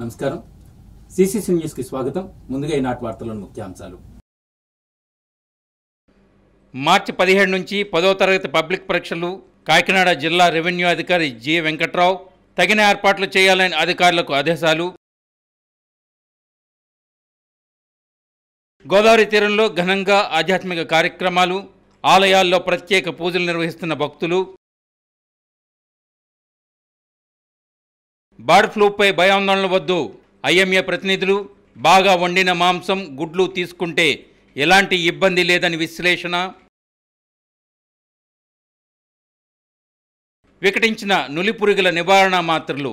నమస్కారం. CCC news కి స్వాగతం. ముందుగా ఈనాటి వార్తలోని ముఖ్యాంశాలు. మార్చి 17 నుంచి 10వ తరగతి పబ్లిక్ పరీక్షలు. కాకినాడ జిల్లా రెవెన్యూ అధికారి జి వెంకట్రావు తగిన ఏర్పాట్లు చేయాలని అధికారులకు ఆదేశాలు. గోదావరి తీరంలో ఘనంగా ఆధ్యాత్మిక కార్యక్రమాలు. ఆలయాల్లో ప్రత్యేక పూజలు నిర్వహిస్తున్న భక్తులు. బర్డ్ ఫ్లూపై భయాందోళన వద్దు. ఐఎంఏ ప్రతినిధులు. బాగా వండిన మాంసం, గుడ్లు తీసుకుంటే ఎలాంటి ఇబ్బంది లేదని విశ్లేషణ. వికటించిన నులిపురుగుల నివారణ మాత్రలు.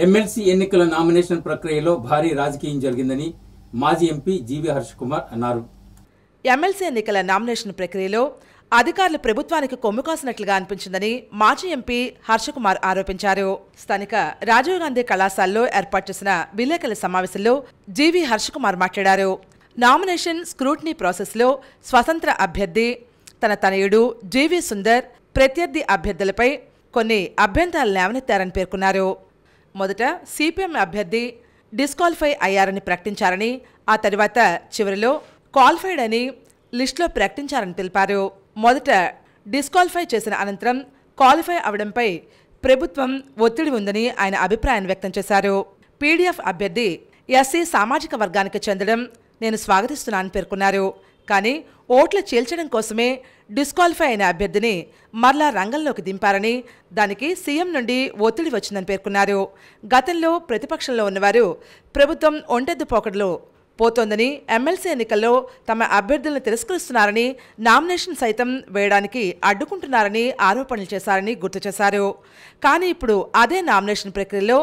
ఎమ్మెల్సీ ఎన్నికల నామినేషన్ ప్రక్రియలో భారీ రాజకీయం జరిగిందని మాజీ ఎంపీ జీవి హర్ష్ కుమార్ అన్నారు. ఎమ్మెల్సీ ఎన్నికల నామినేషన్ ప్రక్రియలో అధికారులు ప్రభుత్వానికి కొమ్ము కాసినట్లుగా అనిపించిందని మాజీ ఎంపీ హర్షకుమార్ ఆరోపించారు. స్థానిక రాజీవ్ గాంధీ కళాశాలలో ఏర్పాటు చేసిన విలేకరుల సమావేశంలో జీవి హర్షకుమార్ మాట్లాడారు. నామినేషన్ స్క్రూటినీ ప్రాసెస్లో స్వతంత్ర అభ్యర్థి, తన తనయుడు జీవి సుందర్ ప్రత్యర్థి అభ్యర్థులపై కొన్ని అభ్యంతరాలు లేవనెత్తారని పేర్కొన్నారు. మొదట సిపిఎం అభ్యర్థి డిస్క్వాలిఫై అయ్యారని ప్రకటించారని, ఆ తర్వాత చివరిలో క్వాలిఫైడ్ అని లిస్టులో ప్రకటించారని తెలిపారు. మొదట డిస్క్వాలిఫై చేసిన అనంతరం క్వాలిఫై అవడంపై ప్రభుత్వం ఒత్తిడి ఉందని ఆయన అభిప్రాయాన్ని వ్యక్తం చేశారు. పీడీఎఫ్ అభ్యర్థి ఎస్సీ సామాజిక వర్గానికి చెందడం నేను స్వాగతిస్తున్నానని పేర్కొన్నారు. కానీ ఓట్లు చీల్చడం కోసమే డిస్క్వాలిఫై అయిన అభ్యర్థిని మరలా రంగంలోకి దింపారని, దానికి సీఎం నుండి ఒత్తిడి వచ్చిందని పేర్కొన్నారు. గతంలో ప్రతిపక్షంలో ఉన్నవారు ప్రభుత్వం ఒంటెద్దు పోకడలో పోతోందని, ఎమ్మెల్సీ ఎన్నికల్లో తమ అభ్యర్థులను తిరస్కరిస్తున్నారని, నామినేషన్ సైతం వేయడానికి అడ్డుకుంటున్నారని ఆరోపణలు చేశారని గుర్తు చేశారు. కానీ ఇప్పుడు అదే నామినేషన్ ప్రక్రియలో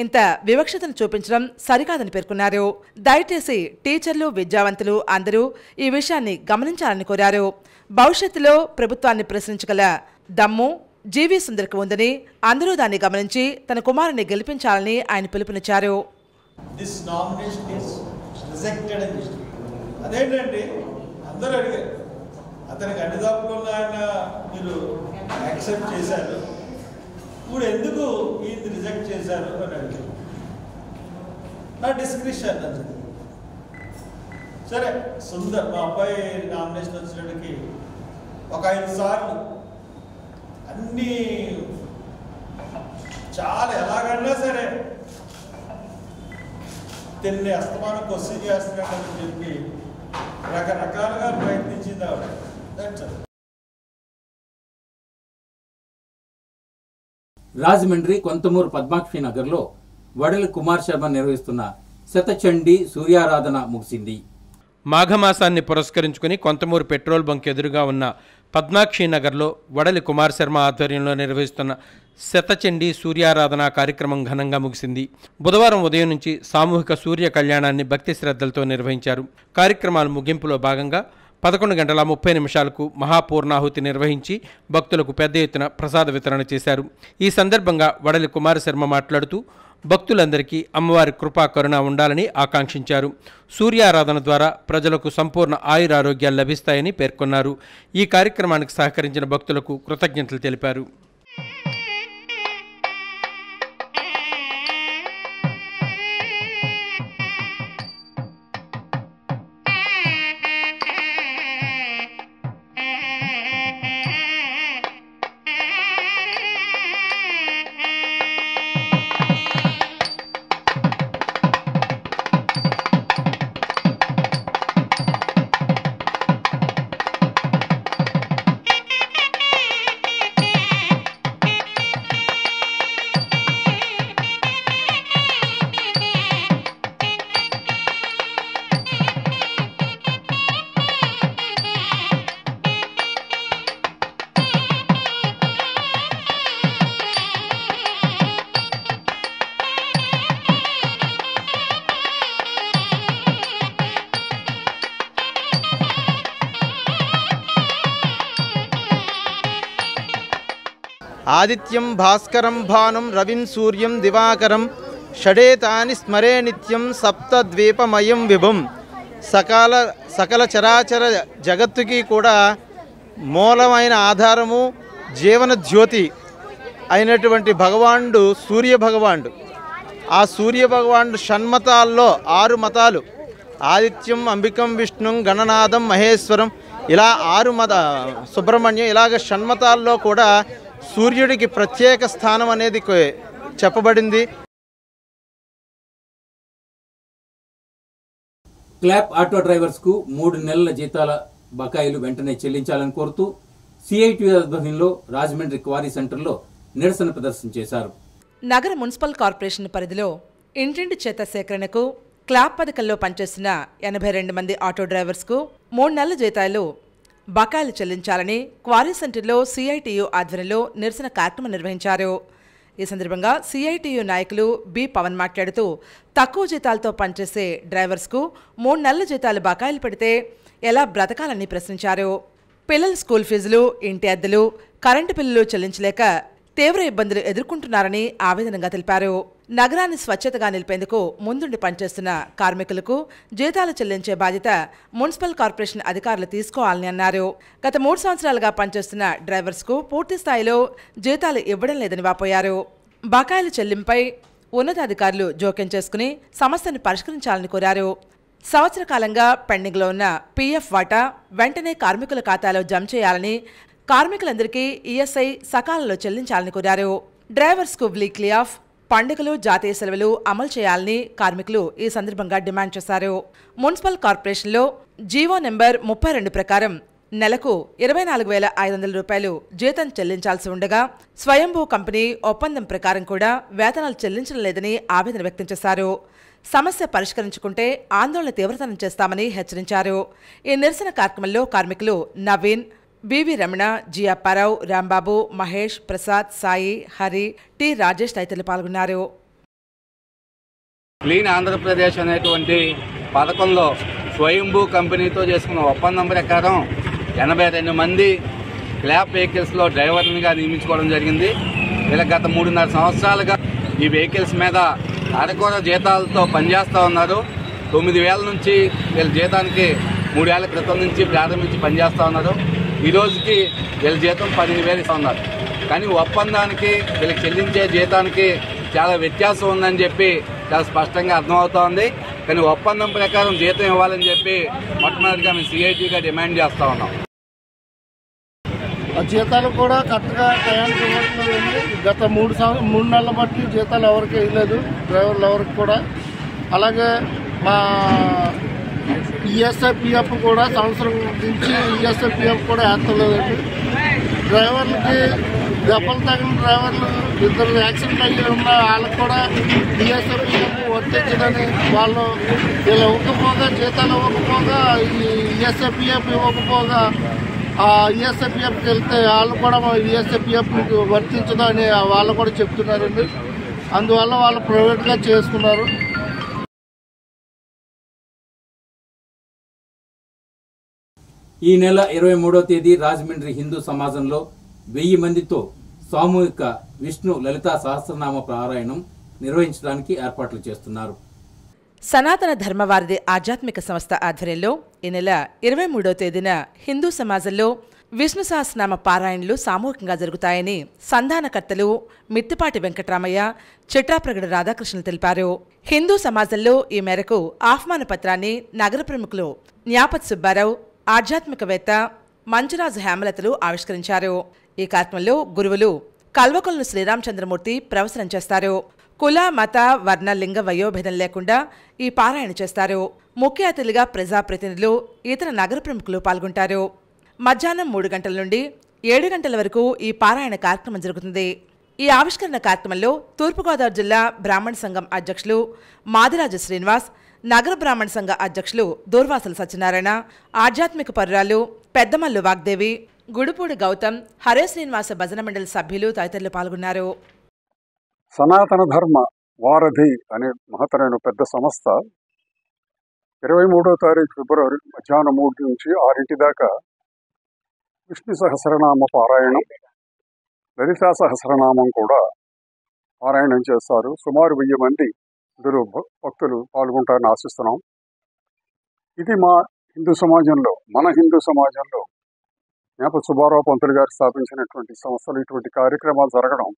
ఇంత వివక్షతను చూపించడం సరికాదని పేర్కొన్నారు. దయచేసి టీచర్లు, విద్యావంతులు అందరూ ఈ విషయాన్ని గమనించాలని కోరారు. భవిష్యత్తులో ప్రభుత్వాన్ని ప్రశ్నించగల దమ్ము జీవి సుందర్కి ఉందని, అందరూ దాన్ని గమనించి తన కుమారుని గెలిపించాలని ఆయన పిలుపునిచ్చారు. రిజెక్టెడ్ అని చెప్పి అదేంటండి అందరూ అడిగారు. అతనికి అన్ని తప్పులు ఉన్నాయన్న మీరు యాక్సెప్ట్ చేశారు, ఇప్పుడు ఎందుకు ఇది రిజెక్ట్ చేశారు అని అడిగారు. నా డిస్క్రిప్షన్ అని చెప్పి సరే సుందర్ మా అబ్బాయి నామినేషన్ వచ్చినట్టుకి ఒక 5 సార్లు అన్నీ చాలా ఎలాగన్నా సరే తిన్ని అస్తమానం క్వశ్చన్ చేస్తున్నాడని చెప్పి రకరకాలుగా ప్రయత్నించింది ఆవిడ. రాజమండ్రి కొంతమూరు పద్మాక్షి నగర్లో వడలి కుమార్ శర్మ నిర్వహిస్తున్న శతచండీ సూర్యారాధన ముగిసింది. మాఘమాసాన్ని పురస్కరించుకుని కొంతమూరు పెట్రోల్ బంక్ ఎదురుగా ఉన్న పద్మాక్షి నగర్లో వడలి కుమార్ శర్మ ఆధ్వర్యంలో నిర్వహిస్తున్న శతచండీ సూర్యారాధన కార్యక్రమం ఘనంగా ముగిసింది. బుధవారం ఉదయం నుంచి సామూహిక సూర్య కళ్యాణాన్ని భక్తి శ్రద్ధలతో నిర్వహించారు. కార్యక్రమాల ముగింపులో భాగంగా 11:30 మహాపూర్ణాహుతి నిర్వహించి భక్తులకు పెద్ద ఎత్తున ప్రసాద వితరణ చేశారు. ఈ సందర్భంగా వడలి కుమార్ శర్మ మాట్లాడుతూ భక్తులందరికీ అమ్మవారి కృపా కరుణ ఉండాలని ఆకాంక్షించారు. సూర్యారాధన ద్వారా ప్రజలకు సంపూర్ణ ఆయురారోగ్యాలు లభిస్తాయని పేర్కొన్నారు. ఈ కార్యక్రమానికి సహకరించిన భక్తులకు కృతజ్ఞతలు తెలిపారు. ఆదిత్యం భాస్కరం భానుం రవిం సూర్యం దివాకరం షడేతాని స్మరే నిత్యం సప్తద్వీపమయం విభం. సకల చరాచర జగత్తుకి కూడా మూలమైన ఆధారము జీవన జ్యోతి అయినటువంటి భగవానుడు సూర్య భగవానుడు. ఆ సూర్య భగవానుడు షణ్మతాల్లో 6 మతాలు, ఆదిత్యం, అంబికం, విష్ణుం, గణనాథం, మహేశ్వరం, ఇలా 6 సుబ్రహ్మణ్యం, ఇలాగ షణ్మతాల్లో కూడా సూర్యుడికి ప్రత్యేక స్థానం అనేది చెప్పబడింది. క్లాప్ ఆటో డ్రైవర్స్కు 3 నెలల జీతాల బకాయిలు వెంటనే చెల్లించాలని కోరుతూ సిఐటి ఆధ్వర్యంలో రాజమండ్రి క్వారీ సెంటర్లో నిరసన ప్రదర్శన చేశారు. నగర మున్సిపల్ కార్పొరేషన్ పరిధిలో ఇంటింటి చెత్త సేకరణకు క్లాప్ పథకంలో పనిచేస్తున్న 82 మంది ఆటో డ్రైవర్స్కు 3 నెలల జీతాలు బకాయిలు చెల్లించాలని క్వారీ సెంటర్లో సిఐటియు ఆధ్వర్యంలో నిరసన కార్యక్రమం నిర్వహించారు. ఈ సందర్భంగా సిఐటియు నాయకులు బి పవన్ మాట్లాడుతూ తక్కువ జీతాలతో పనిచేసే డ్రైవర్స్కు 3 నెలల జీతాలు బకాయిలు పెడితే ఎలా బ్రతకాలని ప్రశ్నించారు. పిల్లల స్కూల్ ఫీజులు, ఇంటి అద్దెలు, కరెంటు బిల్లులు చెల్లించలేక తీవ్ర ఇబ్బందులు ఎదుర్కొంటున్నారని ఆవేదనగా తెలిపారు. నగరాన్ని స్వచ్ఛతగా నిలిపేందుకు ముందుండి పనిచేస్తున్న కార్మికులకు జీతాలు చెల్లించే బాధ్యత మున్సిపల్ కార్పొరేషన్ అధికారులు తీసుకోవాలని అన్నారు. గత 3 సంవత్సరాలుగా పనిచేస్తున్న డ్రైవర్స్కు పూర్తి స్థాయిలో జీతాలు ఇవ్వడం లేదని వాపోయారు. బకాయిల చెల్లింపై ఉన్నతాధికారులు జోక్యం చేసుకుని సమస్యను పరిష్కరించాలని కోరారు. సంవత్సర కాలంగా పెండింగ్లో ఉన్న పీఎఫ్ వాటా వెంటనే కార్మికుల ఖాతాలో జమ చేయాలని, కార్మికులందరికీ ఈఎస్ఐ సకాలంలో చెల్లించాలని కోరారు. డ్రైవర్స్కు వీక్లీ ఆఫ్, పండుగలు, జాతీయ సెలవులు అమలు చేయాలని కార్మికులు ఈ సందర్భంగా డిమాండ్ చేశారు. మున్సిపల్ కార్పొరేషన్లో జీవో నెంబర్ 32 ప్రకారం నెలకు 24,500 రూపాయలు జీతం చెల్లించాల్సి ఉండగా స్వయంభూ కంపెనీ ఒప్పందం ప్రకారం కూడా వేతనాలు చెల్లించడం లేదని ఆవేదన వ్యక్తం చేశారు. సమస్య పరిష్కరించుకుంటే ఆందోళన తీవ్రతరం చేస్తామని హెచ్చరించారు. ఈ నిరసన కార్యక్రమంలో కార్మికులు Naveen, B V Ramana, G Apparao, Rambabu, Mahesh, Prasad, Sai, Hari, T Rajesh తదితరులు పాల్గొన్నారు. క్లీన్ ఆంధ్రప్రదేశ్ అనేటువంటి పథకంలో స్వయంభూ కంపెనీతో చేసుకున్న ఒప్పందం ప్రకారం 82 మంది క్లాప్ వెహికల్స్లో డ్రైవర్లుగా నియమించుకోవడం జరిగింది. ఇలా గత 3.5 సంవత్సరాలుగా ఈ వెహికల్స్ మీద అరకొర జీతాలతో పనిచేస్తూ ఉన్నారు. 9,000 నుంచి వీళ్ళ జీతానికి 3 ఏళ్ల క్రితం నుంచి ప్రారంభించి పనిచేస్తూ ఉన్నారు. ఈ రోజుకి వీళ్ళ జీతం 15,000 ఇస్తూ ఉన్నారు. కానీ ఒప్పందానికి వీళ్ళకి చెల్లించే జీతానికి చాలా వ్యత్యాసం ఉందని చెప్పి చాలా స్పష్టంగా అర్థమవుతోంది. కానీ ఒప్పందం ప్రకారం జీతం ఇవ్వాలని చెప్పి మొట్టమొదటిగా మేము సిఐటిగా డిమాండ్ చేస్తూ ఉన్నాం. ఆ జీతాలు కూడా కరెక్ట్గా టయానికి ఇవ్వట్లేదండి. గత 3 నెలల బట్టి జీతాలు ఎవరికి ఇవ్వలేదు, డ్రైవర్లు ఎవరికి కూడా. అలాగే మా ఈఎస్ఐ పిఎఫ్ కూడా సంవత్సరం నుంచి ఈఎస్ఐ పిఎఫ్ కూడా వేస్తలేదండి. డ్రైవర్లకి దెబ్బలు తగిన డ్రైవర్లు 2 యాక్సిడెంట్ అయ్యి ఉన్న వాళ్ళకి కూడా ఈఎస్ఐ పిఎఫ్ వర్తించదని వాళ్ళు వీళ్ళు ఇవ్వకపోగా, జీతాలు ఇవ్వకపోగా, ఈ ఈఎస్ఐ పిఎఫ్ ఇవ్వకపోగా ఈఎస్ఐపిఎఫ్కి వెళ్తే వాళ్ళు కూడా ఈఎస్ఐపిఎఫ్ వర్తించదు అని వాళ్ళు కూడా చెప్తున్నారండి. అందువల్ల వాళ్ళు ప్రైవేట్గా చేసుకున్నారు. ఈ నెల 23వ తేదీ రాజమండ్రి హిందూ సమాజంలో 1000 మందితో సామూహిక విష్ణు లలితా సహస్రనామ పారాయణం నిర్వహించడానికి ఏర్పాట్లు చేస్తున్నారు. సనాతన ధర్మవారిది ఆధ్యాత్మిక సంస్థ ఆధ్వర్యంలో ఈ నెల 23వ తేదీన హిందూ సమాజంలో విష్ణు సహస్రనామ పారాయణలు సామూహికంగా జరుగుతాయని సంధానకర్తలు మిత్తిపాటి వెంకటరామయ్య, చిట్రాప్రగడ రాధాకృష్ణులు తెలిపారు. హిందూ సమాజంలో ఈ మేరకు ఆహ్వాన పత్రాన్ని నగర ప్రముఖులు న్యాపతి సుబ్బారావు, ఆధ్యాత్మికవేత్త మంచురాజు హేమలతలు ఆవిష్కరించారు. ఈ కార్యక్రమంలో గురువులు కల్వకొలను శ్రీరామచంద్రమూర్తి ప్రవచనం చేస్తారు. కుల, మత, వర్ణ, లింగ వయోభేదం లేకుండా ఈ పారాయణ చేస్తారు. ముఖ్య అతిథులుగా ప్రజాప్రతినిధులు, ఇతర నగర ప్రముఖులు పాల్గొంటారు. మధ్యాహ్నం 3 గంటల నుండి 7 గంటల వరకు ఈ పారాయణ కార్యక్రమం జరుగుతుంది. ఈ ఆవిష్కరణ కార్యక్రమంలో తూర్పుగోదావరి జిల్లా బ్రాహ్మణ సంఘం అధ్యక్షులు మాదిరాజు శ్రీనివాస్, నగర బ్రాహ్మణ సంఘ అధ్యక్షులు దూర్వాసల సత్యనారాయణ, ఆధ్యాత్మిక పరురాలు పెద్దమల్లు వాగ్దేవి, గుడిపూడి గౌతమ్, హరే శ్రీనివాస భజన మండలి సభ్యులు తదితరులు పాల్గొన్నారు. సనాతన ధర్మ వారధి అనే మహత్తరమైన పెద్ద సంస్థ 23వ తారీఖు ఫిబ్రవరి మధ్యాహ్నం 3 నుంచి 6 దాకా విష్ణు సహస్రనామ పారాయణం, లలితా సహస్రనామం కూడా పారాయణం చేస్తారు. సుమారు 1000 మంది ఇందులో భక్తులు పాల్గొంటారని ఆశిస్తున్నాం. ఇది మా హిందూ సమాజంలో, మన హిందూ సమాజంలో న్యాపతి సుబ్బారావు పంతులు గారు స్థాపించినటువంటి సంస్థలు ఇటువంటి కార్యక్రమాలు జరగడం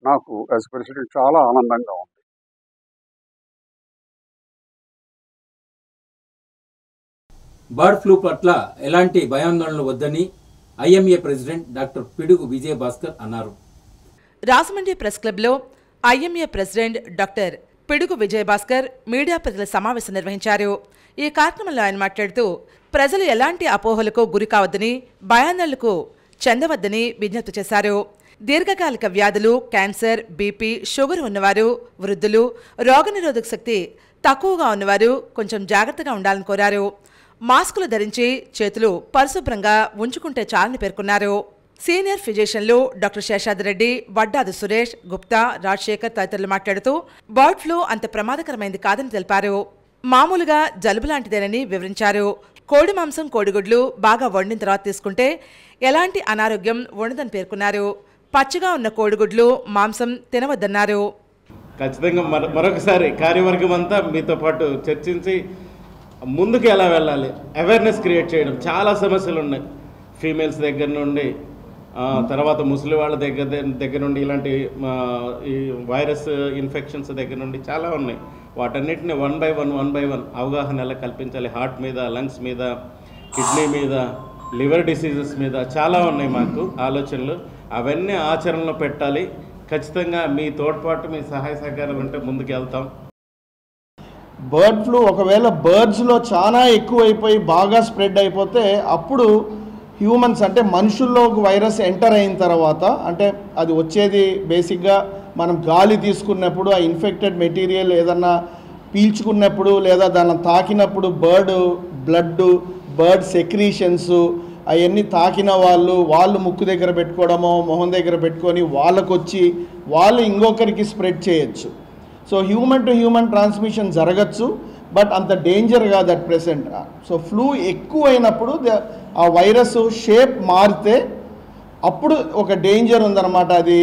నాకు యాజ్ ప్రెసిడెంట్ చాలా ఆనందంగా ఉంది. బర్డ్ ఫ్లూ పట్ల ఎలాంటి భయాందోళనలు వద్దని ఐఎంఏ ప్రెసిడెంట్ డాక్టర్ పిడుగు విజయభాస్కర్ అన్నారు. రాజమండ్రి ప్రెస్ క్లబ్లో ఐఎంఏ ప్రెసిడెంట్ డాక్టర్ పిడుగు విజయభాస్కర్ మీడియా ప్రతినిధుల సమావేశం నిర్వహించారు. ఈ కార్యక్రమంలో ఆయన మాట్లాడుతూ ప్రజలు ఎలాంటి అపోహలకు గురి కావద్దని, భయాందోళనలకు చెందవద్దని విజ్ఞప్తి చేశారు. దీర్ఘకాలిక వ్యాధులు, క్యాన్సర్, బీపీ, షుగర్ ఉన్నవారు, వృద్ధులు, రోగనిరోధక శక్తి తక్కువగా ఉన్నవారు కొంచెం జాగ్రత్తగా ఉండాలని కోరారు. మాస్కులు ధరించి చేతులు పరిశుభ్రంగా ఉంచుకుంటే చాలని పేర్కొన్నారు. సీనియర్ ఫిజిషియన్లు డాక్టర్ శేషాద్రెడ్డి, వడ్డాది సురేష్, గుప్తా, రాజశేఖర్ తదితరులు మాట్లాడుతూ బర్డ్ ఫ్లూ అంత ప్రమాదకరమైంది కాదని తెలిపారు. మామూలుగా జలుబు లాంటిదేనని వివరించారు. కోడి మాంసం, కోడిగుడ్లు బాగా వండిన తర్వాత తీసుకుంటే ఎలాంటి అనారోగ్యం ఉండదని పేర్కొన్నారు. పచ్చిగా ఉన్న కోడిగుడ్లు, మాంసం తినవద్దన్నారు. ఖచ్చితంగా మరొకసారి కార్యవర్గం అంతా మీతో పాటు చర్చించి ముందుకు ఎలా వెళ్ళాలి, అవేర్నెస్ క్రియేట్ చేయడం. చాలా సమస్యలు ఉన్నాయి, ఫీమేల్స్ దగ్గర నుండి తర్వాత ముసలి వాళ్ళ దగ్గర నుండి ఇలాంటి ఈ వైరస్ ఇన్ఫెక్షన్స్ దగ్గర నుండి చాలా ఉన్నాయి. వాటన్నిటిని వన్ బై వన్ అవగాహన ఎలా కల్పించాలి, హార్ట్ మీద, లంగ్స్ మీద, కిడ్నీ మీద, లివర్ డిసీజెస్ మీద చాలా ఉన్నాయి మాకు ఆలోచనలు. అవన్నీ ఆచరణలో పెట్టాలి. ఖచ్చితంగా మీ తోడ్పాటు, మీ సహాయ సహకారం ఉంటే ముందుకు వెళ్తాం. బర్డ్ ఫ్లూ ఒకవేళ బర్డ్స్లో చాలా ఎక్కువైపోయి బాగా స్ప్రెడ్ అయిపోతే అప్పుడు హ్యూమన్స్ అంటే మనుషుల్లోకి వైరస్ ఎంటర్ అయిన తర్వాత, అంటే అది వచ్చేది బేసిక్గా మనం గాలి తీసుకున్నప్పుడు ఆ ఇన్ఫెక్టెడ్ మెటీరియల్ ఏదన్నా పీల్చుకున్నప్పుడు లేదా దాన్ని తాకినప్పుడు బర్డ్ బ్లడ్, బర్డ్ సెక్రీషన్స్ అవన్నీ తాకిన వాళ్ళు ముక్కు దగ్గర పెట్టుకోవడమో మొహం దగ్గర పెట్టుకొని వాళ్ళు ఇంకొకరికి స్ప్రెడ్ చేయొచ్చు. So human to human transmission జరగచ్చు, బట్ అంత డేంజర్ కాదు అట్ ప్రెసెంట్. సో ఫ్లూ ఎక్కువైనప్పుడు ఆ వైరస్ షేప్ మారితే అప్పుడు ఒక డేంజర్ ఉందన్నమాట. అది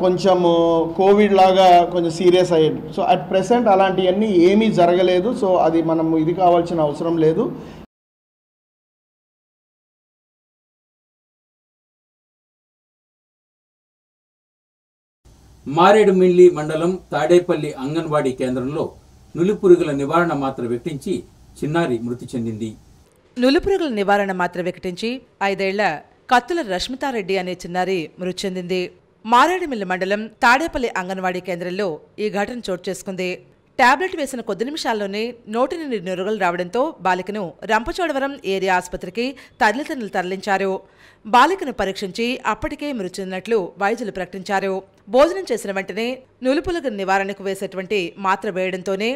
కొంచెము కోవిడ్ లాగా కొంచెం సీరియస్ అయ్యేది. సో అట్ ప్రెసెంట్ అలాంటివన్నీ ఏమీ జరగలేదు. సో అది మనం ఇది కావాల్సిన అవసరం లేదు. మారేడుమిల్లి మండలం తాడేపల్లి అంగన్వాడీ కేంద్రంలో నులిపురుగుల నివారణ మాత్ర వెక్టించి చిన్నారి మృతి చెందింది. నులిపురుగుల నివారణ మాత్ర వెక్టించి 5 ఏళ్ల కత్తుల రష్మితారెడ్డి అనే చిన్నారి మృతి చెందింది. మారేడుమిల్లి మండలం తాడేపల్లి అంగన్వాడీ కేంద్రంలో ఈ ఘటన చోటు చేసుకుంది. టాబ్లెట్ వేసిన కొద్ది నిమిషాల్లోనే నోటి నుండి నురుగులు రావడంతో బాలికను రంపచోడవరం ఏరియా ఆసుపత్రికి తల్లిదండ్రులు తరలించారు. బాలికను పరీక్షించి అప్పటికే మృతి చెందినట్లు వైద్యులు ప్రకటించారు. భోజనం చేసిన వెంటనే నులిపులుగు నివారణకు వేసేటువంటి మాత్ర వేయడంతోనే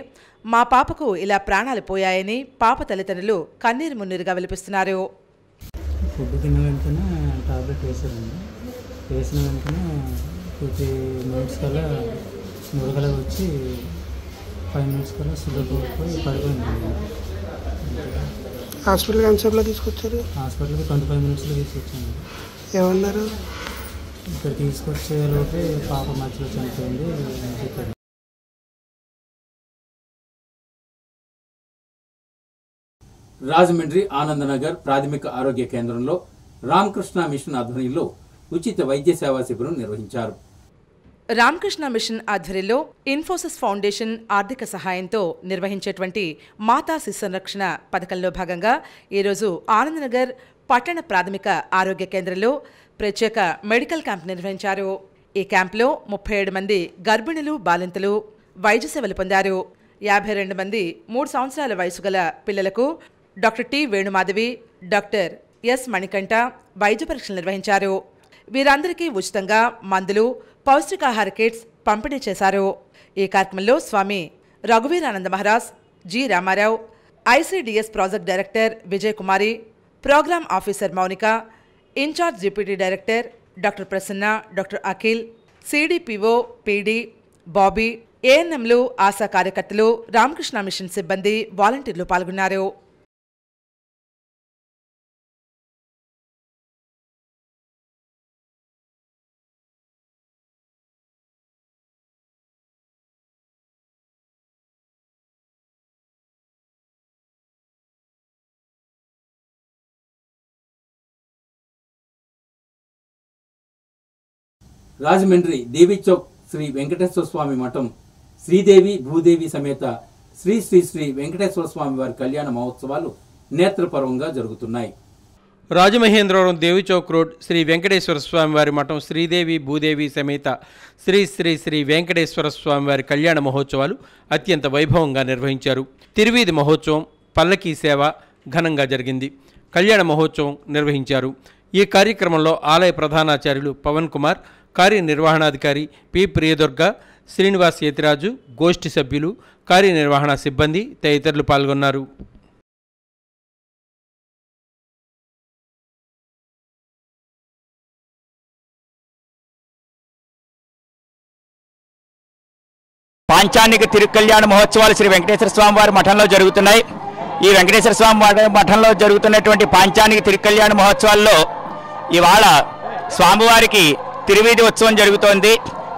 మా పాపకు ఇలా ప్రాణాలు పోయాయని పాప తల్లిదండ్రులు కన్నీరు మున్నీరుగా విలపిస్తున్నారు. ఫుడ్ తిన్న వెంటనే టాబ్లెట్ వేసారండి. వేసిన వెంటనే 2-3 మినిట్స్ కల్లా నురగల వచ్చి 5 మినిట్స్ కల్లా షుగర్ పోయి పడిపోయింది. హాస్పిటల్కి ఎంతసేపులో తీసుకొచ్చారు? హాస్పిటల్కి 25 మినిట్స్లో తీసుకొచ్చాను. ఏమన్నారు? ఇక్కడ తీసుకొచ్చే లోపే పాప మధ్యలో చనిపోయింది అని చెప్పారు. రాజమండ్రి ఆనందనగర్ ప్రాథమిక ఆరోగ్య కేంద్రంలో రామకృష్ణ మిషన్ ఆధ్వర్యంలో ఉచిత వైద్య సేవా శిబిరం నిర్వహించారు. రామకృష్ణ మిషన్ ఆధ్వర్యంలో ఇన్ఫోసిస్ ఫౌండేషన్ ఆర్థిక సహాయంతో నిర్వహించేటువంటి మాతా శిశు సంరక్షణ పథకంలో భాగంగా ఈరోజు ఆనందనగర్ పట్టణ ప్రాథమిక ఆరోగ్య కేంద్రంలో ప్రత్యేక మెడికల్ క్యాంప్ నిర్వహించారు. ఈ క్యాంపులో 37 మంది గర్భిణులు, బాలింతలు వైద్య సేవలు పొందారు. 52 మంది 3 సంవత్సరాల వయసు గల పిల్లలకు doctor T Venumadhavi, doctor yes Manikanta వైద్య పరీక్షలు నిర్వహించారు. వీరందరికీ ఉచితంగా మందులు, పౌష్టికాహార కిట్స్ పంపిణీ చేశారు. ఈ కార్యక్రమంలో Swami Raghuveerananda Maharaj, G Ramarao, ICDS project director Vijay Kumari, program officer Mounika, in-charge deputy director doctor Prasanna, doctor Akhil, CDPO PD Bobby, ఏఎన్ఎంలు, ఆశా కార్యకర్తలు, రామకృష్ణ మిషన్ సిబ్బంది, వాలంటీర్లు పాల్గొన్నారు. రాజమండ్రి దేవి చౌక్ శ్రీ వెంకటేశ్వర స్వామి మఠం శ్రీదేవి భూదేవి సమేత శ్రీ శ్రీ శ్రీ వెంకటేశ్వర స్వామి వారి కళ్యాణ మహోత్సవాలు నేత్రపర్వంగా జరుగుతున్నాయి. రాజమహేంద్రవరం దేవిచౌక్ రోడ్ శ్రీ వెంకటేశ్వర స్వామి వారి మఠం శ్రీదేవి భూదేవి సమేత శ్రీ శ్రీ శ్రీ వెంకటేశ్వర స్వామి వారి కళ్యాణ మహోత్సవాలు అత్యంత వైభవంగా నిర్వహించారు. తిరువీధి మహోత్సవం, పల్లకీ సేవ ఘనంగా జరిగింది. కళ్యాణ మహోత్సవం నిర్వహించారు. ఈ కార్యక్రమంలో ఆలయ ప్రధానాచార్యులు పవన్ కుమార్, కార్యనిర్వహణాధికారి పి ప్రియదుర్గ, శ్రీనివాస్ యతిరాజు, గోష్ఠి సభ్యులు, కార్యనిర్వహణ సిబ్బంది తదితరులు పాల్గొన్నారు. పాంచానిక తిరుకల్యాణ మహోత్సవాలు శ్రీ వెంకటేశ్వర స్వామి వారి మఠంలో జరుగుతున్నాయి. ఈ వెంకటేశ్వర స్వామి మఠంలో జరుగుతున్నటువంటి పాంచానిక తిరుకల్యాణ మహోత్సవాల్లో ఇవాళ స్వామివారికి తిరువీధి ఉత్సవం జరుగుతోంది.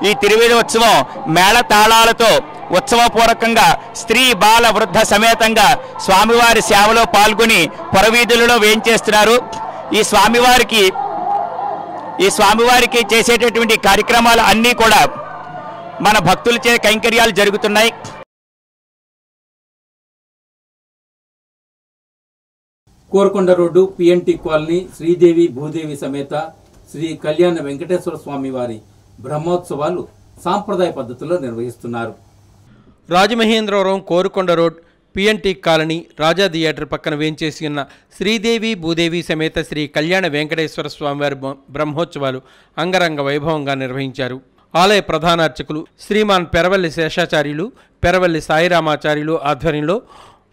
ఈ తిరువీధి ఉత్సవం మేళ తాళాలతో ఉత్సవపూర్వకంగా స్త్రీ బాల వృద్ధ సమేతంగా స్వామివారి సేవలో పాల్గొని పొరవీధులలో వేయించేస్తున్నారు. ఈ స్వామివారికి చేసేటటువంటి కార్యక్రమాలు అన్నీ కూడా మన భక్తులచే కైంకర్యాలు జరుగుతున్నాయి. Korukonda road P&T colony Sridevi Bhudevi సమేత శ్రీ కళ్యాణ వెంకటేశ్వర స్వామి వారి బ్రహ్మోత్సవాలు సాంప్రదాయ పద్ధతిలో నిర్వహిస్తున్నారు. Rajamahendravaram Korakonda road PNT colony Raja theatre పక్కన వేంచేసి ఉన్న శ్రీదేవి భూదేవి సమేత శ్రీ కళ్యాణ వెంకటేశ్వర స్వామివారి బ్రహ్మోత్సవాలు అంగరంగ వైభవంగా నిర్వహించారు. ఆలయ ప్రధానార్చకులు శ్రీమాన్ పెరవల్లి శేషాచార్యులు, పెరవల్లి సాయిరామాచార్యులు ఆధ్వర్యంలో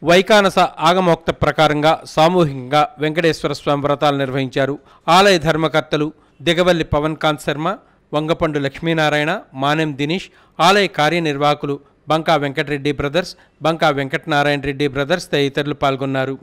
వైకానస ఆగమోక్త ప్రకారంగా సామూహికంగా వెంకటేశ్వర స్వామి వ్రతాలు నిర్వహించారు. ఆలయ ధర్మకర్తలు దిగవల్లి పవన్ కాంత్ శర్మ, వంగపండు లక్ష్మీనారాయణ, మానెం దినేష్, ఆలయ కార్యనిర్వాహకులు బంకా వెంకటరెడ్డి బ్రదర్స్, బంకా వెంకటనారాయణ రెడ్డి బ్రదర్స్ తదితరులు పాల్గొన్నారు.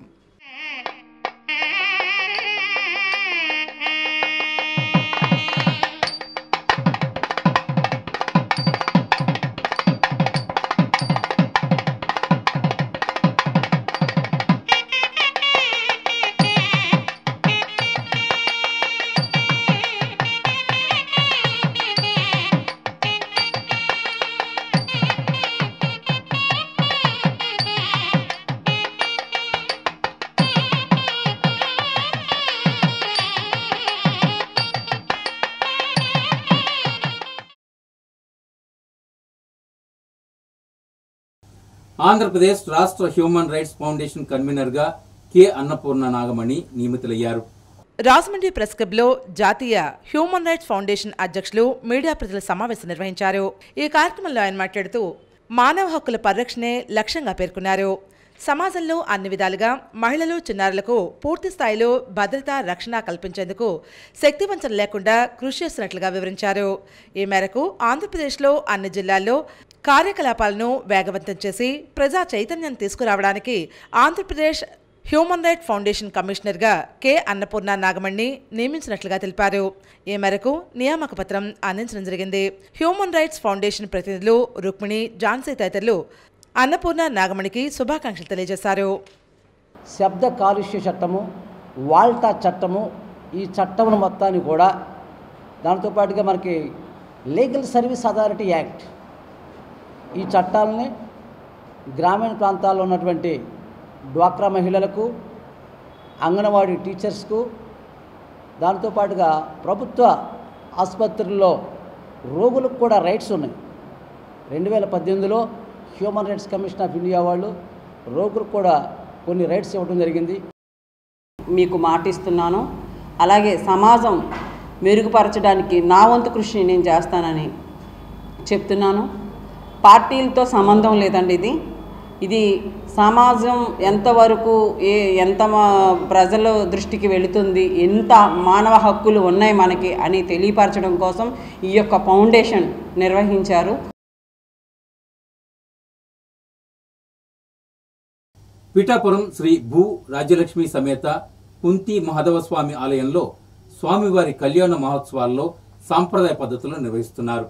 ఆంధ్రప్రదేశ్ రాష్ట్ర హ్యూమన్ రైట్స్ ఫౌండేషన్ కన్వీనర్గా కె అన్నపూర్ణ నాగమణి నియమితులయ్యారు. రాజమండ్రి ప్రెస్ క్లబ్లో జాతీయ హ్యూమన్ రైట్స్ ఫౌండేషన్ అధ్యక్షులు మీడియా ప్రతినిధుల సమావేశం నిర్వహించారు. ఈ కార్యక్రమంలో ఆయన మాట్లాడుతూ మానవ హక్కుల పరిరక్షణే లక్ష్యంగా పేర్కొన్నారు. సమాజంలో అన్ని విధాలుగా మహిళలు, చిన్నారులకు పూర్తి స్థాయిలో భద్రత, రక్షణ కల్పించేందుకు శక్తివంచన లేకుండా కృషి చేస్తున్నట్లుగా వివరించారు. ఈ మేరకు ఆంధ్రప్రదేశ్లో అన్ని జిల్లాల్లో కార్యకలాపాలను వేగవంతం చేసి ప్రజా చైతన్యం తీసుకురావడానికి ఆంధ్రప్రదేశ్ హ్యూమన్ రైట్స్ ఫౌండేషన్ కమిషనర్గా కె అన్నపూర్ణ నాగమణి నియమించినట్లుగా తెలిపారు. ఈ మేరకు నియామక పత్రం అందించడం జరిగింది. హ్యూమన్ రైట్స్ ఫౌండేషన్ ప్రతినిధులు రుక్మిణి, ఝాన్సీ తదితరులు అన్నపూర్ణ నాగమణికి శుభాకాంక్షలు తెలియజేశారు. శబ్ద కాలుష్య చట్టము, వాల్టా చట్టము, ఈ చట్టమును మొత్తాన్ని కూడా దాంతోపాటుగా మనకి లీగల్ సర్వీస్ అథారిటీ యాక్ట్, ఈ చట్టాలని గ్రామీణ ప్రాంతాల్లో ఉన్నటువంటి డ్వాక్రా మహిళలకు, అంగన్వాడీ టీచర్స్కు, దాంతోపాటుగా ప్రభుత్వ ఆసుపత్రుల్లో రోగులకు కూడా రైట్స్ ఉన్నాయి. 2018లో human rights commission of India వాళ్ళు రోగులకు కూడా కొన్ని రైట్స్ ఇవ్వడం జరిగింది. మీకు మాటిస్తున్నాను. అలాగే సమాజం మెరుగుపరచడానికి నా వంతు కృషిని నేను చేస్తానని చెప్తున్నాను. పార్టీలతో సంబంధం లేదండి. ఇది సమాజం ఎంతవరకు ఎంత ప్రజల దృష్టికి వెళుతుంది, ఎంత మానవ హక్కులు ఉన్నాయి మనకి అని తెలియపరచడం కోసం ఈ యొక్క ఫౌండేషన్ నిర్వహించారు. పిఠాపురం శ్రీ భూ రాజ్యలక్ష్మి సమేత కుంతి మహాదేవస్వామి ఆలయంలో స్వామివారి కళ్యాణ మహోత్సవాల్లో సాంప్రదాయ పద్ధతులు నిర్వహిస్తున్నారు.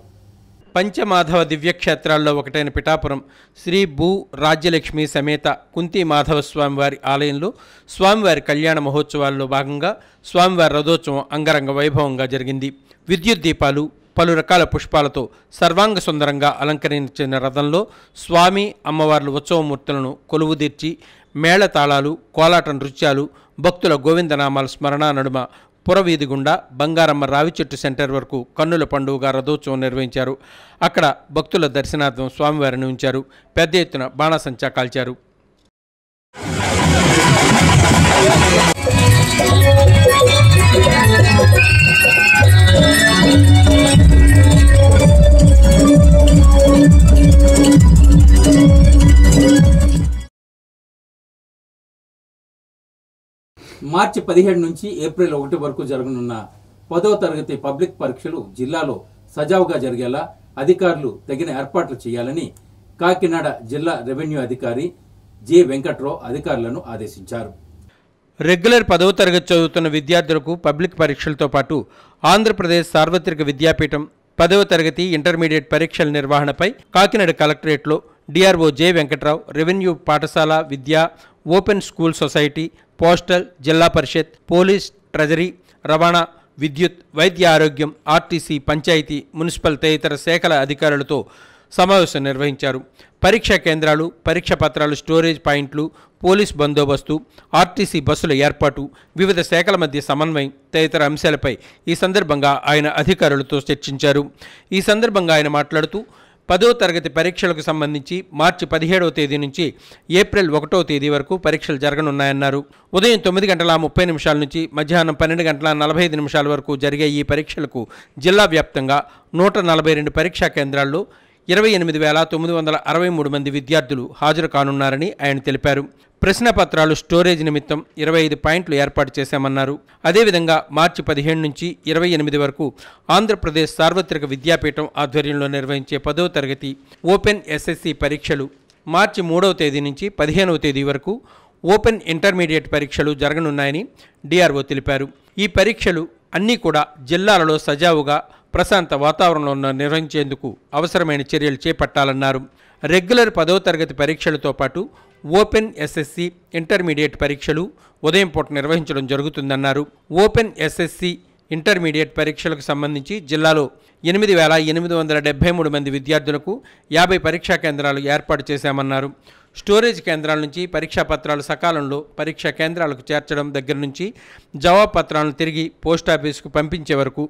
పంచమాధవ దివ్యక్షేత్రాల్లో ఒకటైన పిఠాపురం శ్రీ భూ రాజ్యలక్ష్మి సమేత కుంతి మాధవ స్వామివారి ఆలయంలో స్వామివారి కళ్యాణ మహోత్సవాల్లో భాగంగా స్వామివారి రథోత్సవం అంగరంగ వైభవంగా జరిగింది. విద్యుత్ దీపాలు, పలు రకాల పుష్పాలతో సర్వాంగ సుందరంగా అలంకరించిన రథంలో స్వామి అమ్మవార్ల ఉత్సవమూర్తులను కొలువుదీర్చి మేళతాళాలు, కోలాట నృత్యాలు, భక్తుల గోవిందనామాల స్మరణ నడుమ పురవీధి గుండా బంగారమ్మ రావిచెట్టు సెంటర్ వరకు కన్నుల పండుగగా రథోత్సవం నిర్వహించారు. అక్కడ భక్తుల దర్శనార్థం స్వామివారిని ఉంచారు. పెద్ద ఎత్తున బాణాసంచా కాల్చారు. మార్చి 17 నుంచి ఏప్రిల్ 1 వరకు జరగనున్న 10వ తరగతి పబ్లిక్ పరీక్షలు జిల్లాలో సజావుగా జరిగేలా అధికారులు తగిన ఏర్పాట్లు చేయాలని కాకినాడ జిల్లా రెవెన్యూ అధికారి జె వెంకట్రావు అధికారులను ఆదేశించారు. రెగ్యులర్ 10వ తరగతి చదువుతున్న విద్యార్థులకు పబ్లిక్ పరీక్షలతో పాటు ఆంధ్రప్రదేశ్ సార్వత్రిక విద్యాపీఠం 10వ తరగతి ఇంటర్మీడియట్ పరీక్షల నిర్వహణపై కాకినాడ కలెక్టరేట్లో డిఆర్ఓ జె వెంకట్రావు, రెవెన్యూ పాఠశాల విద్యా, ఓపెన్ స్కూల్ సొసైటీ, పోస్టల్, జిల్లా పరిషత్, పోలీస్, ట్రెజరీ, రవాణా, విద్యుత్, వైద్య ఆరోగ్యం, ఆర్టీసీ, పంచాయతీ, మున్సిపల్ తదితర శాఖల అధికారులతో సమావేశం నిర్వహించారు. పరీక్షా కేంద్రాలు, పరీక్ష పత్రాలు స్టోరేజ్ పాయింట్లు, పోలీస్ బందోబస్తు, ఆర్టీసీ బస్సుల ఏర్పాటు, వివిధ శాఖల మధ్య సమన్వయం తదితర అంశాలపై ఈ సందర్భంగా ఆయన అధికారులతో చర్చించారు. ఈ సందర్భంగా ఆయన మాట్లాడుతూ 10వ తరగతి పరీక్షలకు సంబంధించి మార్చి 17వ తేదీ నుంచి ఏప్రిల్ 1వ తేదీ వరకు పరీక్షలు జరగనున్నాయన్నారు. ఉదయం 9:30 నుంచి మధ్యాహ్నం 12:45 వరకు జరిగే ఈ పరీక్షలకు జిల్లా వ్యాప్తంగా 142 పరీక్షా కేంద్రాల్లో 28,963 మంది విద్యార్థులు హాజరు కానున్నారని ఆయన తెలిపారు. ప్రశ్నపత్రాలు స్టోరేజ్ నిమిత్తం 25 పాయింట్లు ఏర్పాటు చేశామన్నారు. అదేవిధంగా మార్చి 15 నుంచి 28 వరకు ఆంధ్రప్రదేశ్ సార్వత్రిక విద్యాపీఠం ఆధ్వర్యంలో నిర్వహించే 10వ తరగతి ఓపెన్ ఎస్ఎస్సి పరీక్షలు మార్చి 3వ తేదీ నుంచి 15వ తేదీ వరకు ఓపెన్ ఇంటర్మీడియట్ పరీక్షలు జరగనున్నాయని డిఆర్ఓ తెలిపారు. ఈ పరీక్షలు అన్నీ కూడా జిల్లాలలో సజావుగా ప్రశాంత వాతావరణంలో నిర్వహించేందుకు అవసరమైన చర్యలు చేపట్టాలన్నారు. రెగ్యులర్ 10వ తరగతి పరీక్షలతో పాటు ఓపెన్ ఎస్ఎస్సి ఇంటర్మీడియట్ పరీక్షలు ఉదయం పూట నిర్వహించడం జరుగుతుందన్నారు. ఓపెన్ ఎస్ఎస్సి ఇంటర్మీడియట్ పరీక్షలకు సంబంధించి జిల్లాలో 8,873 మంది విద్యార్థులకు 50 పరీక్షా కేంద్రాలు ఏర్పాటు చేశామన్నారు. స్టోరేజ్ కేంద్రాల నుంచి పరీక్షా పత్రాలు సకాలంలో పరీక్షా కేంద్రాలకు చేర్చడం దగ్గర నుంచి జవాబు పత్రాలను తిరిగి పోస్టాఫీసుకు పంపించే వరకు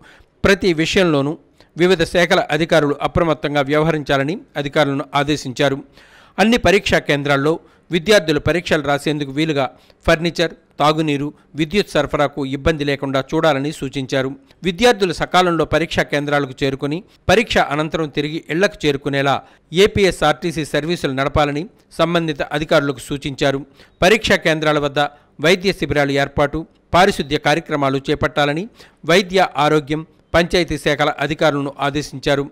ప్రతి విషయంలోనూ వివిధ శాఖల అధికారులు అప్రమత్తంగా వ్యవహరించాలని అధికారులను ఆదేశించారు. అన్ని పరీక్షా కేంద్రాల్లో విద్యార్థులు పరీక్షలు రాసేందుకు వీలుగా ఫర్నిచర్, తాగునీరు, విద్యుత్ సరఫరాకు ఇబ్బంది లేకుండా చూడాలని సూచించారు. విద్యార్థులు సకాలంలో పరీక్షా కేంద్రాలకు చేరుకుని పరీక్ష అనంతరం తిరిగి ఇళ్లకు చేరుకునేలా ఏపీఎస్ఆర్టీసీ సర్వీసులు నడపాలని సంబంధిత అధికారులకు సూచించారు. పరీక్షా కేంద్రాల వద్ద వైద్య శిబిరాలు ఏర్పాటు, పారిశుద్ధ్య కార్యక్రమాలు చేపట్టాలని వైద్య, ఆరోగ్యం, పంచాయతీ శాఖల అధికారులను ఆదేశించారు.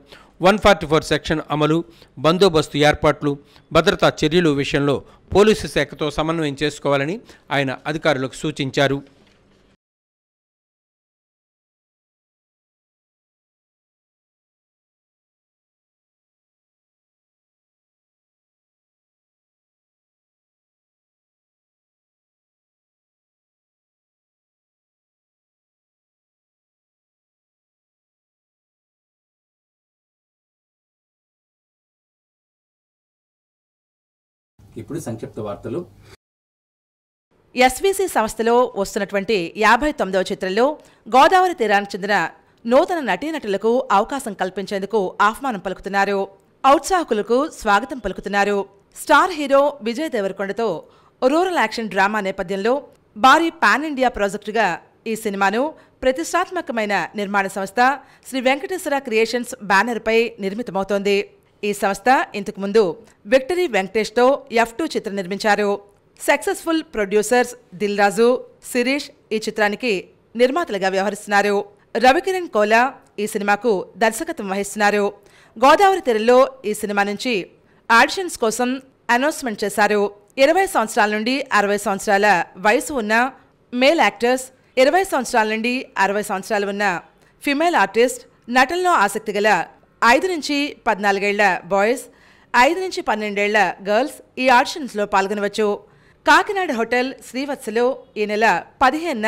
144 సెక్షన్ అమలు, బందోబస్తు ఏర్పాట్లు, భద్రతా చర్యలు విషయంలో పోలీసు శాఖతో సమన్వయం చేసుకోవాలని ఆయన అధికారులకు సూచించారు. ఇప్పుడు సంక్షిప్త వార్తలు. ఎస్వీసీ సంస్థలో వస్తున్నటువంటి 59వ చిత్రంలో గోదావరి తీరానికి చెందిన నూతన నటీనటులకు అవకాశం కల్పించేందుకు ఆహ్వానం పలుకుతున్నారు. ఔత్సాహకులకు స్వాగతం పలుకుతున్నారు. స్టార్ హీరో విజయ్ దేవరకొండతో రూరల్ యాక్షన్ డ్రామా నేపథ్యంలో భారీ పాన్ ఇండియా ప్రాజెక్టుగా ఈ సినిమాను ప్రతిష్టాత్మకమైన నిర్మాణ సంస్థ శ్రీ వెంకటేశ్వర క్రియేషన్స్ బ్యానర్పై నిర్మితమవుతోంది. ఈ సంస్థ ఇంతకుముందు విక్టరీ వెంకటేష్తో F2 చిత్రం నిర్మించారు. సక్సెస్ఫుల్ ప్రొడ్యూసర్స్ దిల్ రాజు, శిరీష్ ఈ చిత్రానికి నిర్మాతలుగా వ్యవహరిస్తున్నారు. రవికిరణ్ కోలా ఈ సినిమాకు దర్శకత్వం వహిస్తున్నారు. గోదావరి తీరంలో ఈ సినిమా నుంచి ఆడిషన్స్ కోసం అనౌన్స్మెంట్ చేశారు. 20 సంవత్సరాల నుండి 60 సంవత్సరాల వయసు ఉన్న మేల్ యాక్టర్స్, 20 సంవత్సరాల నుండి 60 సంవత్సరాలు ఉన్న ఫిమేల్ ఆర్టిస్ట్, నటనలో ఆసక్తి గల 5 నుంచి 14 ఏళ్ల బాయ్స్, 5 నుంచి 12 ఏళ్ల గర్ల్స్ ఈ ఆడిషన్స్లో పాల్గొనవచ్చు. కాకినాడ హోటల్ శ్రీవత్సలో ఈ నెల 15న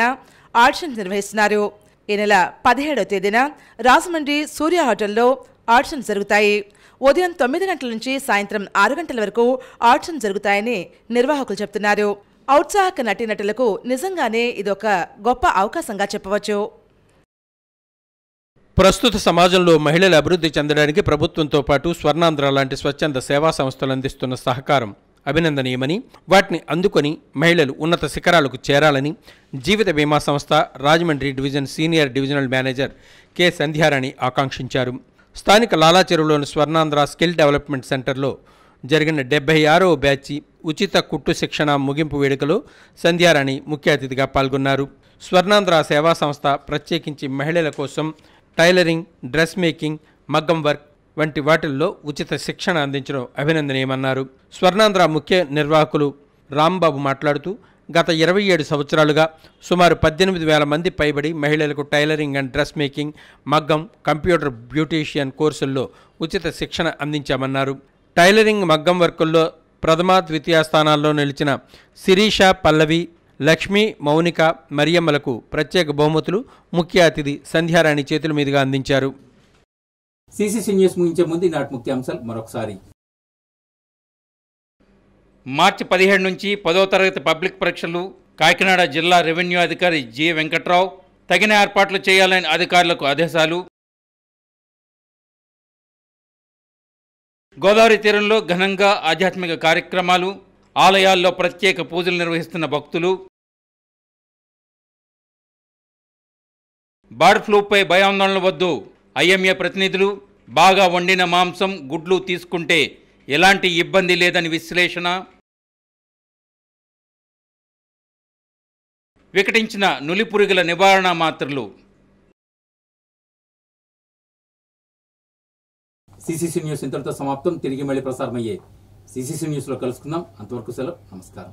ఆడిషన్స్ నిర్వహిస్తున్నారు. ఈ నెల 17వ తేదీన రాజమండ్రి సూర్య హోటల్లో ఆడిషన్స్ జరుగుతాయి. ఉదయం 9 గంటల నుంచి సాయంత్రం 6 గంటల వరకు ఆడిషన్స్ జరుగుతాయని నిర్వాహకులు చెబుతున్నారు. ఔత్సాహక నటీనటులకు నిజంగానే ఇదొక గొప్ప అవకాశంగా చెప్పవచ్చు. ప్రస్తుత సమాజంలో మహిళల అభివృద్ధి చెందడానికి ప్రభుత్వంతో పాటు స్వర్ణాంధ్ర లాంటి స్వచ్ఛంద సేవా సంస్థలు అందిస్తున్న సహకారం అభినందనీయమని, వాటిని అందుకొని మహిళలు ఉన్నత శిఖరాలకు చేరాలని జీవిత బీమా సంస్థ Rajahmundry division senior divisional manager K Sandhyarani ఆకాంక్షించారు. స్థానిక లాలాచెరువులోని స్వర్ణాంధ్ర స్కిల్ డెవలప్మెంట్ సెంటర్లో జరిగిన 76వ బ్యాచ్ ఉచిత కుట్టు శిక్షణ ముగింపు వేడుకలో సంధ్యారాణి ముఖ్య అతిథిగా పాల్గొన్నారు. స్వర్ణాంధ్ర సేవా సంస్థ ప్రత్యేకించి మహిళల కోసం టైలరింగ్, డ్రెస్ మేకింగ్, మగ్గం వర్క్ వంటి వాటిల్లో ఉచిత శిక్షణ అందించడం అభినందనీయమన్నారు. స్వర్ణాంధ్ర ముఖ్య నిర్వాహకులు రాంబాబు మాట్లాడుతూ గత 27 సంవత్సరాలుగా సుమారు 18,000 మంది పైబడి మహిళలకు టైలరింగ్ అండ్ డ్రెస్ మేకింగ్, మగ్గం, కంప్యూటర్ బ్యూటీషియన్ కోర్సుల్లో ఉచిత శిక్షణ అందించామన్నారు. టైలరింగ్, మగ్గం వర్కుల్లో ప్రథమ, ద్వితీయ స్థానాల్లో నిలిచిన శిరీష, పల్లవి, లక్ష్మి, మౌనిక, మరియమ్మలకు ప్రత్యేక బహుమతులు ముఖ్య అతిథి సంధ్యారాణి చేతుల మీదుగా అందించారు. సిసిసి న్యూస్ ముగించే ముందు ఈనాటి ముఖ్యాంశాలు మరొకసారి. మార్చి 17 నుంచి 10వ తరగతి పబ్లిక్ పరీక్షలు కాకినాడ జిల్లా రెవెన్యూ అధికారి జి వెంకట్రావు తగిన ఏర్పాట్లు చేయాలని అధికారులకు ఆదేశాలు. గోదావరి తీరంలో ఘనంగా ఆధ్యాత్మిక కార్యక్రమాలు, ఆలయాల్లో ప్రత్యేక పూజలు నిర్వహిస్తున్న భక్తులు. బర్డ్ ఫ్లూపై భయాందోళన వద్దు, ఐఎంఏ ప్రతినిధులు. బాగా వండిన మాంసం, గుడ్లు తీసుకుంటే ఎలాంటి ఇబ్బంది లేదని విశ్లేషణ. వికటించిన నులిపురుగుల నివారణ మాత్రలు. సిసిసి న్యూస్ ఇంతటితో సమాప్తం. తిరిగి మళ్ళీ ప్రసారమయ్యే సిసిసి న్యూస్లో కలుసుకుందాం. అంతవరకు సెలవు. నమస్కారం.